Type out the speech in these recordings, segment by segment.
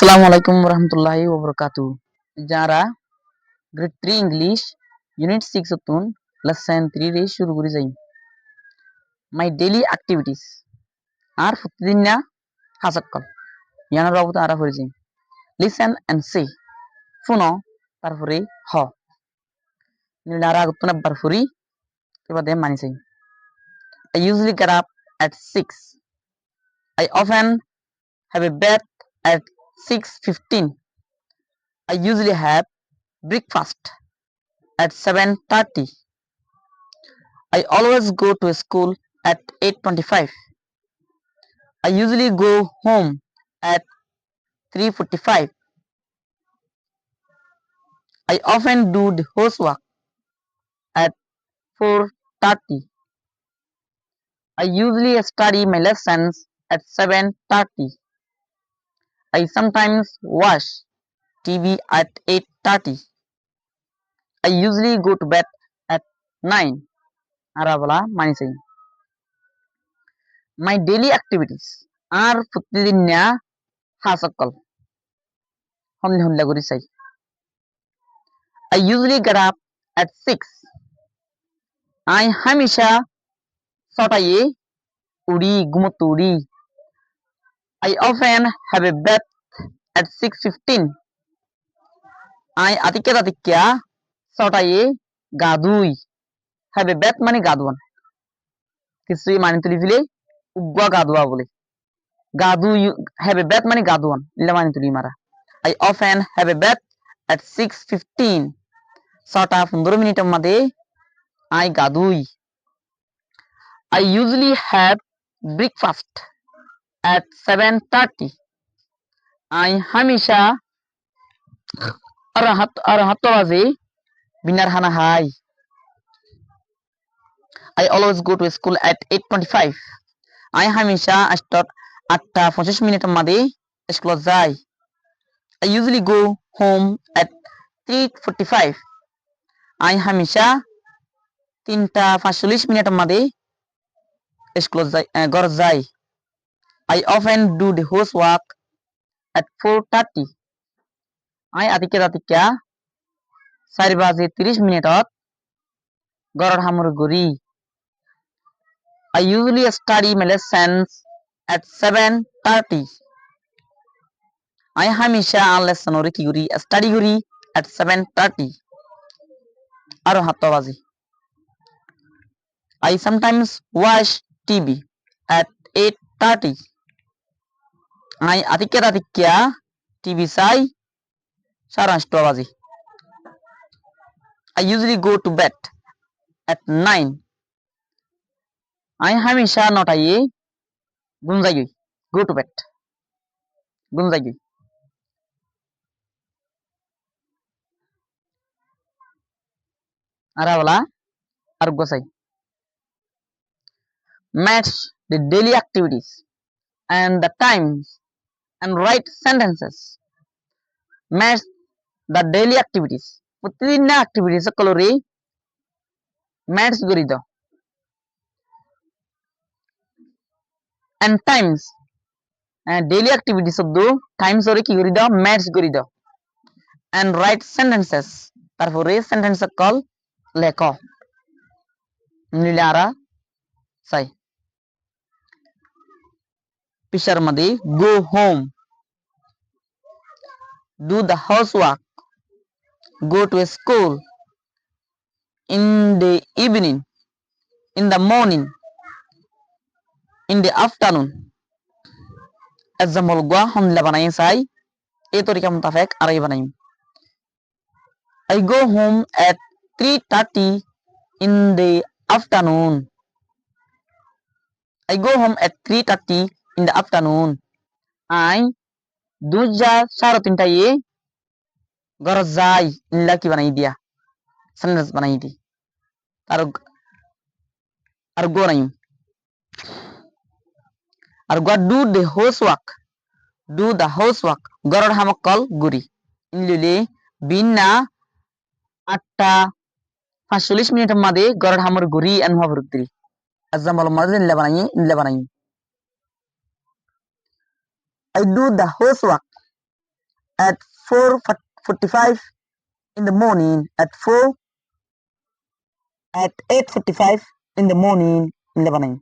আসসালামু আলাইকুম রহমতুল্লাহি ওবরাকাতু। যারা গ্রেড 3 ইংলিশ ইউনিট 6 তুন লেসন 3 রে শুরু করে যাই। মাই ডেইলি অ্যাক্টিভিটিস আর প্রতিদিন না হাসাক্কল ইয়ানা বাবু তারা করে যাই। লিসেন এন্ড সে শুনো তারপরে হ নিলারা গুতন একবার ফুরি এবারে মানি যাই। I usually get up at 6. I often have a bath at 6:15. I usually have breakfast at 7:30. I always go to school at 8:25. I usually go home at 3:45. I often do the housework at 4:30. I usually study my lessons at 7:30. I sometimes watch TV at 8:30. I usually go to bed at 9. Arabala manisai. My daily activities are প্রতিদিনিয়া হাসকল হনলে হনলে করি চাই। I usually get up at 6. I hamisha ছটায় উড়ি ঘুমোতে উড়ি। I often have a bath at 6:15. I আতিক্যা ছটায় গা ধুই। Have a bath মানে গা ধোয়ান। কিছুই মানে তুলি ফেলে উগ্গা গা ধোয়া বলে। গা ধুই have a bath মানে গা ধোয়ান। ইলা মানে তুলি মারা। I often have a bath at 6:15. 6:15 মিনিটের মধ্যে I গা ধুই। I usually have breakfast at 7:30. I hamisha arahat baje binar hana hai. I always go to school at 8:25. I hamisha start 8:25 মিনিটের মধ্যে স্কুলে যাই। I usually go home at 3:45. I hamisha 3:45 মিনিটের মধ্যে স্কুলে যাই ঘর যাই। I often do the housework at 4:30. I আতিক্যা 4:30 মিনিটত ঘৰৰ সামৰি ঘূৰি। I usually study my lessons at 7:30. I hamisha lesson ore ki guri study guri at 7:30. Aro 7 baje. I sometimes watch TV at 8:30. I atikya TV sai 8:30 baje. I usually go to bed at 9. I hamisha notaye ঘুম যাই go to bed ঘুম যাই। আরাওলা আর গোসাই। Match the daily activities and the times and write sentences. Match the daily activities. প্রতিদিন না activities সকলরে match করে দাও। And times daily activities শব্দ times ওরে কি করে দাও match করে দাও। And write sentences তারপরে sentence সকল লেখো। নিলারা চাই। পিসার মধ্যে go home, do the housework, go to school, in the evening, in the morning, in the afternoon. example gua हमला बनाए साई ए तरीका मुताबिक आराई बनाई। I go home at 3:30 in the afternoon. I go home at 3:30 in the afternoon. I দুজা 3:30 ঘর যাই ইল্লা কি বানাই দিয়া সেন্টেন্স বানাই দি আর গো নাই আর গো do the housework. Do the housework ঘরের হামকল গুরি ইনলিলে বিনা 8:45 মিনিটের মধ্যে ঘরের হামর গুরি এন হবর দিরি example মধ্যে ইল্লা বানাই। I do the housework at 4:45 in the morning, at 8:45 in the morning in the morning.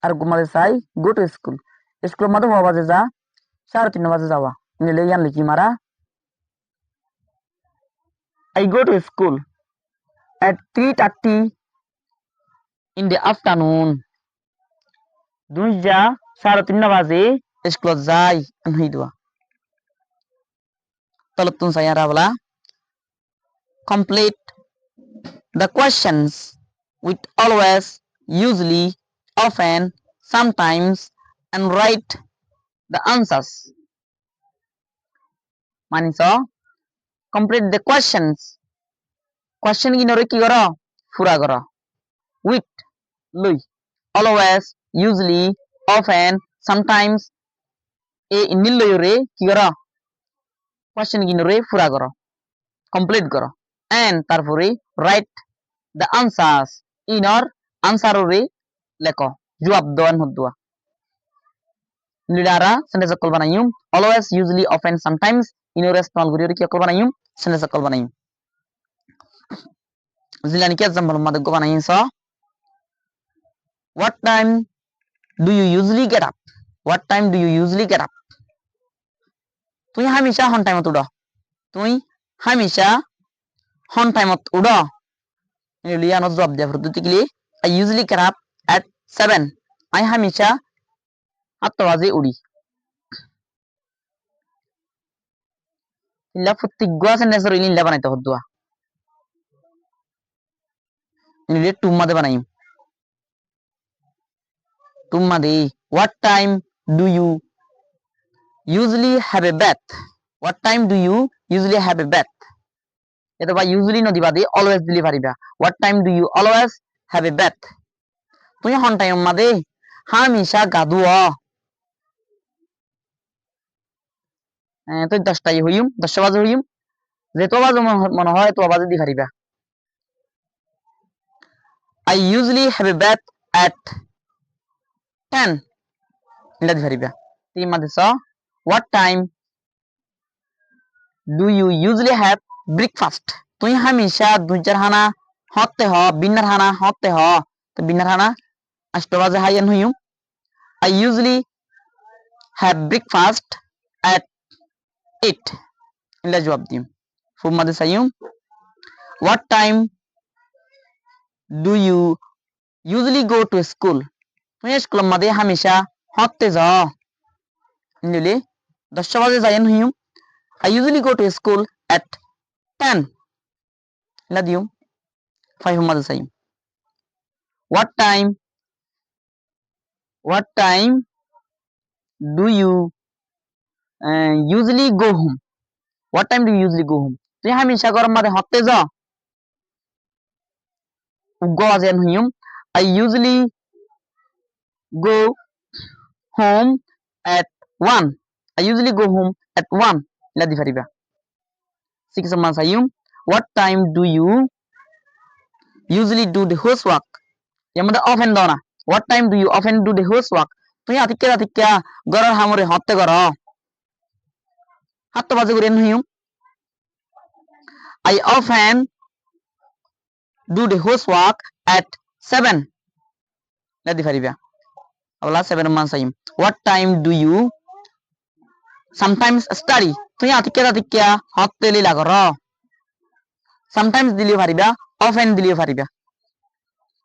আর ঘুমাতে চাই go to school. স্কুল মধ্যে হওয়া বাজে যা 3:30 বাজে যাওয়া নিলে ইয়ান লিখি মারা I go to school at 3:30 in the afternoon. দুই যা 3:30 বাজে স্কুল যাই হই দোয়া তলতুন সাইয়ারা বলা complete the questions with always, usually, often, sometimes, and write the answers. Manis complete the questions. Question গিনরে কি করো পুরা করো with লই always, usually, often, sometimes এ ইনিল লইরে কি করো question গিনরে পুরা করো complete করো and তারপরে write the answers in or answer রে লেখো জবাব দেওয়ান Hadua Lidara sentence kol banayum always, usually, often, sometimes in your small guri ki kol banayum sentence kol banayum zilani ki example mad go banayum so what time do you usually get up what time do you usually get up তুই হামেশা হন টাইমত উড়ো তুই হামেশা হন টাইমত উড়ো লিয়ানো জবাব দিয়া ফুরতুতি কিলি I usually get up at 7 I হামেশা 7 বাজে উড়ি ইল্লা ফুত্তিগা সেন্টেন্স রে ইল্লা বানাইতে হদুয়া ইলে টুম্মাদে বানাইম টুম্মাদে what time do you usually have a bath what time do you usually have a bath এটা বা usually নদি বাদে always দিলি পারিবা what time do you always have a bath তুই হন টাইম মাদে হামেশা গাদুয়া তুই 10টাই হইম 10 বাজে হইম যে তো বাজে মনে হয় তো বাজে দি পারিবা I usually have a bath at 10 এটা দি পারিবা তুই মাদে স what time do you usually have breakfast তুই হামেশা দুইচার হানা হতে হ বিন্নার হানা হতে হ তো বিন্নার হানা 8 বাজে Haiyan হইম I usually have breakfast at 8 ইলা জবাব দিম ফুম মাদে সাইম what time do you usually go to school তুই স্কুল মাদে হামেশা হতে যাও নিলে 10 বাজে যাইন হইম I usually go to school at 10 ইলা দিম ফাইভ মাদে সাইম what time do you usually go home what time do you usually go home তুই হামেশা গরম মাদে হতে যাও go azen hum I usually go home at 1 I usually go home at 1 ila di fariba 6 man sayum what time do you usually do the housework yamada often dona what time do you often do the housework তুই আতিক্কা গরার হামরে হতে গর হাত বাজে করে হইম I often do the housework at 7 ila di fariba abla 7 man sayum what time do you sometimes study তুই আতিক্কা হতে লিলা গর sometimes দিলিও পারিবা often দিলিও পারিবা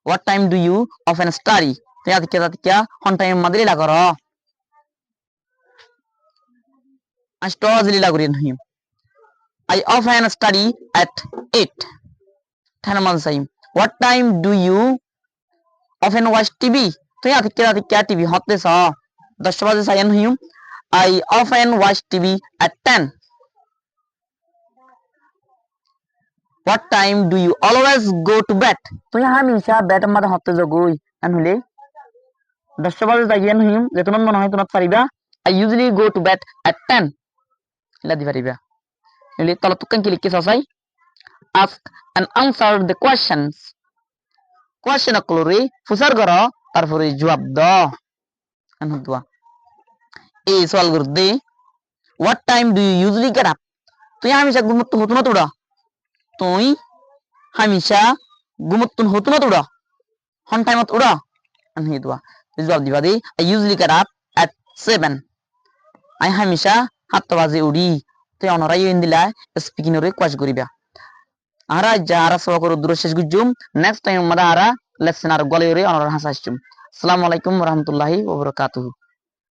what time do you often study তুই আতিক্কা হন টাইম মাদে লিলা গর আষ্টজ লিলা করিন হইম I often study at 8 10 man sayum what time do you often watch TV তুই আতিক্কা TV হতে স 10 বাজে sign হইম I often watch TV at 10 what time do you always go to bed তুই হামেশা bed মাদে হতে জগই আনহলে 10 বাজে যাইয়ান হইম যেতন মনে হয় তোমার পারিবা I usually go to bed at 10 ইলা দি পারিবা এলি তল তুকান কি লিখি সাসাই ask and answer the questions question কলরে ফুসার গর তারপরে জবাব দাও আনহুদুয়া এই সওয়াল গুরদে What time do you usually get up? তুই হামেশা ঘুমোতুন হতো না তোড়া? তুই হামেশা ঘুমোতুন হতো না তোড়া? হন টাইমত উড়া? আনহি দুয়া। জবাব দিবা দি I usually get up at 7. I হামেশা 7 বাজে উড়ি। তুই অনরাই ইন্দিলা স্পিকিং এর কোয়াশ করিবা। আরা যারা সবা করো দূর শেষ গুজুম নেক্সট টাইম আমরা লেসন আর গলে অনরা হাসাইছুম। আসসালামু আলাইকুম ওয়া রাহমাতুল্লাহি ওয়া বারাকাতুহু।